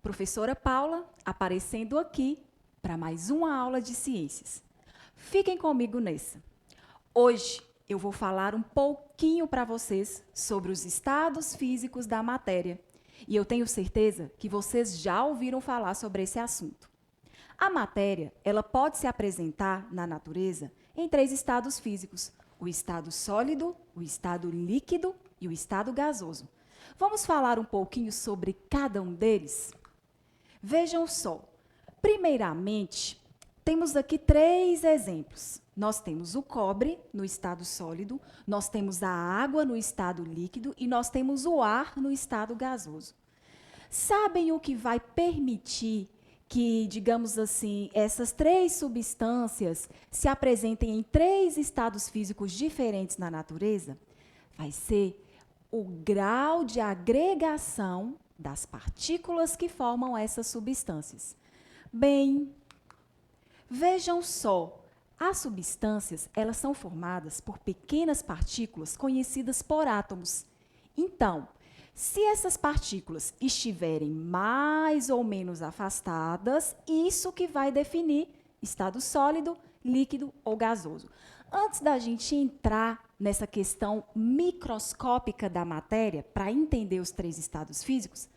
Professora Paula, aparecendo aqui para mais uma aula de ciências. Fiquem comigo nessa. Hoje eu vou falar um pouquinho para vocês sobre os estados físicos da matéria. E eu tenho certeza que vocês já ouviram falar sobre esse assunto. A matéria, ela pode se apresentar na natureza em 3 estados físicos: o estado sólido, o estado líquido e o estado gasoso. Vamos falar um pouquinho sobre cada um deles? Vejam só. Primeiramente, temos aqui 3 exemplos. Nós temos o cobre no estado sólido, nós temos a água no estado líquido e nós temos o ar no estado gasoso. Sabem o que vai permitir que, digamos assim, essas 3 substâncias se apresentem em 3 estados físicos diferentes na natureza? Vai ser o grau de agregação das partículas que formam essas substâncias. Bem, vejam só, as substâncias, elas são formadas por pequenas partículas conhecidas por átomos. Então, se essas partículas estiverem mais ou menos afastadas, isso que vai definir estado sólido, líquido ou gasoso. Antes da gente entrar nessa questão microscópica da matéria, para entender os 3 estados físicos,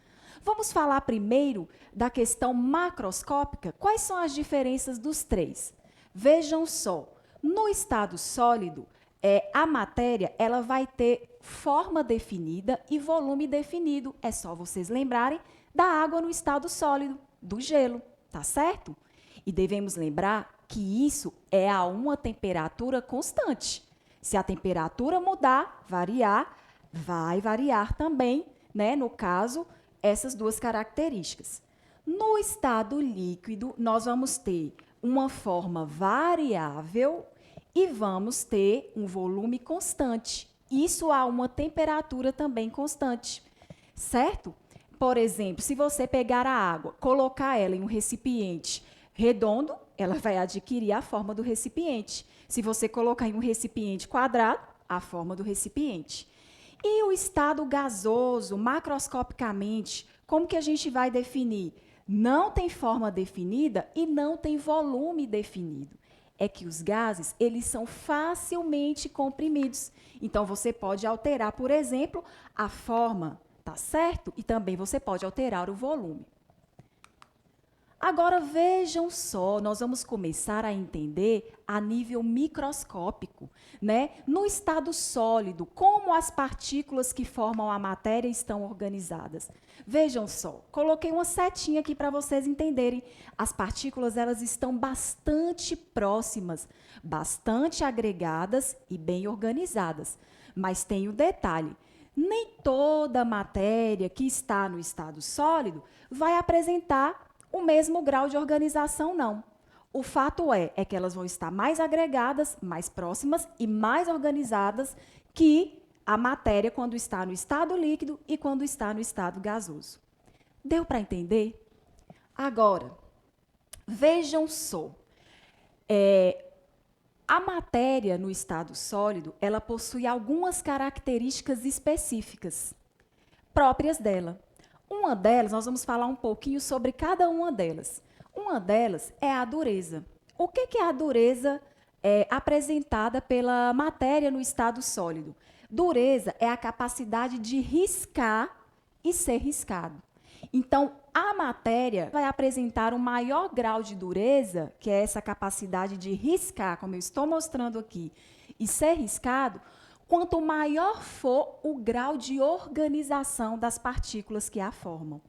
vamos falar primeiro da questão macroscópica. Quais são as diferenças dos 3? Vejam só, no estado sólido, a matéria ela vai ter forma definida e volume definido. É só vocês lembrarem da água no estado sólido, do gelo, tá certo? E devemos lembrar que isso é a uma temperatura constante. Se a temperatura mudar, variar, vai variar também, né, no caso, essas 2 características. No estado líquido, nós vamos ter uma forma variável e vamos ter um volume constante. Isso a uma temperatura também constante, certo? Por exemplo, se você pegar a água, colocar ela em um recipiente redondo, ela vai adquirir a forma do recipiente. Se você colocar em um recipiente quadrado, a forma do recipiente. E o estado gasoso, macroscopicamente, como que a gente vai definir? Não tem forma definida e não tem volume definido. É que os gases, eles são facilmente comprimidos. Então, você pode alterar, por exemplo, a forma, tá certo? E também você pode alterar o volume. Agora, vejam só, nós vamos começar a entender a nível microscópico, né? No estado sólido, como as partículas que formam a matéria estão organizadas. Vejam só, coloquei uma setinha aqui para vocês entenderem. As partículas, elas estão bastante próximas, bastante agregadas e bem organizadas. Mas tem um detalhe. Nem toda matéria que está no estado sólido vai apresentar o mesmo grau de organização, não. O fato é que elas vão estar mais agregadas, mais próximas e mais organizadas que a matéria quando está no estado líquido e quando está no estado gasoso. Deu para entender? Agora, vejam só. A matéria no estado sólido, ela possui algumas características específicas próprias dela. Uma delas, nós vamos falar um pouquinho sobre cada uma delas. Uma delas é a dureza. O que é a dureza apresentada pela matéria no estado sólido? Dureza é a capacidade de riscar e ser riscado. Então, a matéria vai apresentar um maior grau de dureza, que é essa capacidade de riscar, como eu estou mostrando aqui, e ser riscado, quanto maior for o grau de organização das partículas que a formam,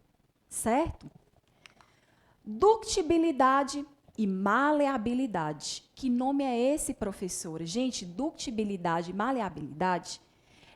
certo? Ductibilidade e maleabilidade. Que nome é esse, professora? Gente, ductibilidade e maleabilidade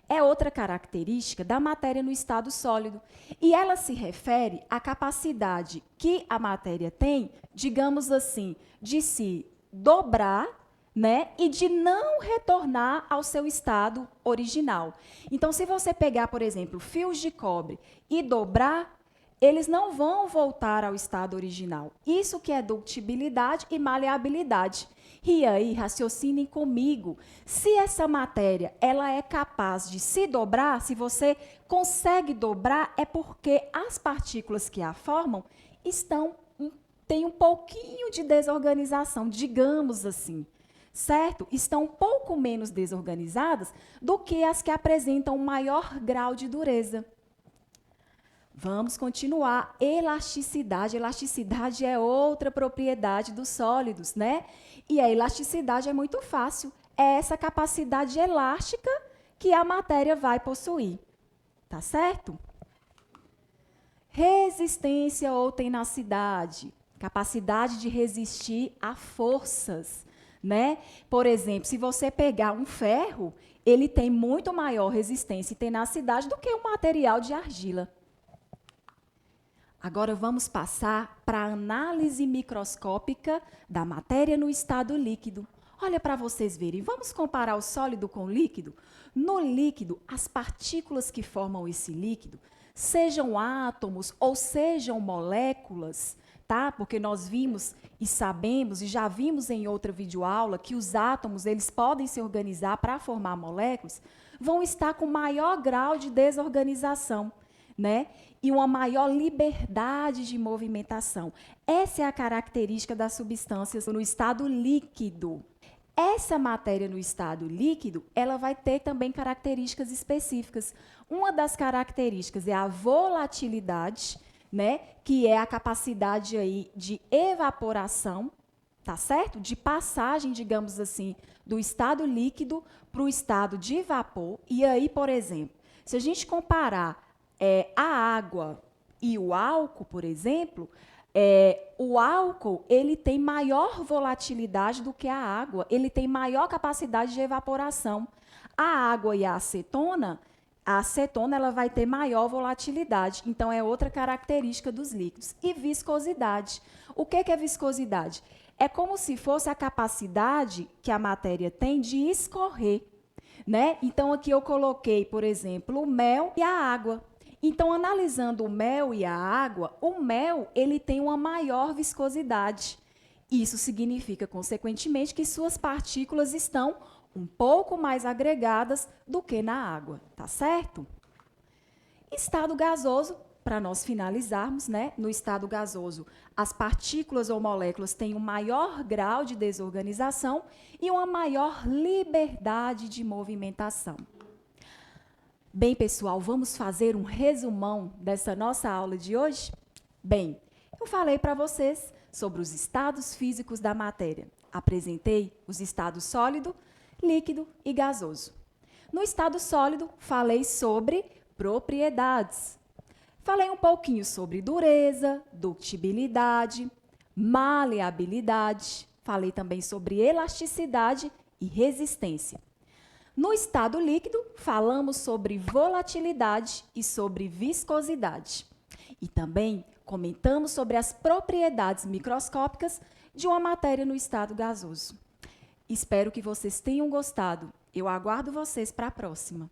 é outra característica da matéria no estado sólido. E ela se refere à capacidade que a matéria tem, digamos assim, de se dobrar, né, e de não retornar ao seu estado original. Então, se você pegar, por exemplo, fios de cobre e dobrar, eles não vão voltar ao estado original. Isso que é ductibilidade e maleabilidade. E aí, raciocinem comigo. Se essa matéria ela é capaz de se dobrar, se você consegue dobrar, é porque as partículas que a formam têm um pouquinho de desorganização, digamos assim. Certo? Estão um pouco menos desorganizadas do que as que apresentam maior grau de dureza. Vamos continuar. Elasticidade. Elasticidade é outra propriedade dos sólidos, né? E a elasticidade é muito fácil. É essa capacidade elástica que a matéria vai possuir. Tá certo? Resistência ou tenacidade. Capacidade de resistir a forças, né? Por exemplo, se você pegar um ferro, ele tem muito maior resistência e tenacidade do que um material de argila. Agora vamos passar para a análise microscópica da matéria no estado líquido. Olha para vocês verem, vamos comparar o sólido com o líquido? No líquido, as partículas que formam esse líquido, sejam átomos ou sejam moléculas, tá? Porque nós vimos e sabemos e já vimos em outra videoaula que os átomos, eles podem se organizar para formar moléculas, vão estar com maior grau de desorganização, né? E uma maior liberdade de movimentação. Essa é a característica das substâncias no estado líquido. Essa matéria no estado líquido, ela vai ter também características específicas. Uma das características é a volatilidade, né? Que é a capacidade aí de evaporação, tá certo? De passagem, digamos assim, do estado líquido para o estado de vapor. E aí, por exemplo, se a gente comparar a água e o álcool, por exemplo, o álcool ele tem maior volatilidade do que a água, ele tem maior capacidade de evaporação. A água e a acetona ela vai ter maior volatilidade, então é outra característica dos líquidos. E viscosidade. O que é viscosidade? É como se fosse a capacidade que a matéria tem de escorrer, né? Então, aqui eu coloquei, por exemplo, o mel e a água. Então, analisando o mel e a água, o mel ele tem uma maior viscosidade. Isso significa, consequentemente, que suas partículas estão um pouco mais agregadas do que na água, tá certo? Estado gasoso, para nós finalizarmos, né? No estado gasoso, as partículas ou moléculas têm um maior grau de desorganização e uma maior liberdade de movimentação. Bem, pessoal, vamos fazer um resumão dessa nossa aula de hoje? Bem, eu falei para vocês sobre os estados físicos da matéria. Apresentei os estados sólido, líquido e gasoso. No estado sólido, falei sobre propriedades. Falei um pouquinho sobre dureza, ductibilidade, maleabilidade. Falei também sobre elasticidade e resistência. No estado líquido, falamos sobre volatilidade e sobre viscosidade. E também comentamos sobre as propriedades microscópicas de uma matéria no estado gasoso. Espero que vocês tenham gostado. Eu aguardo vocês para a próxima.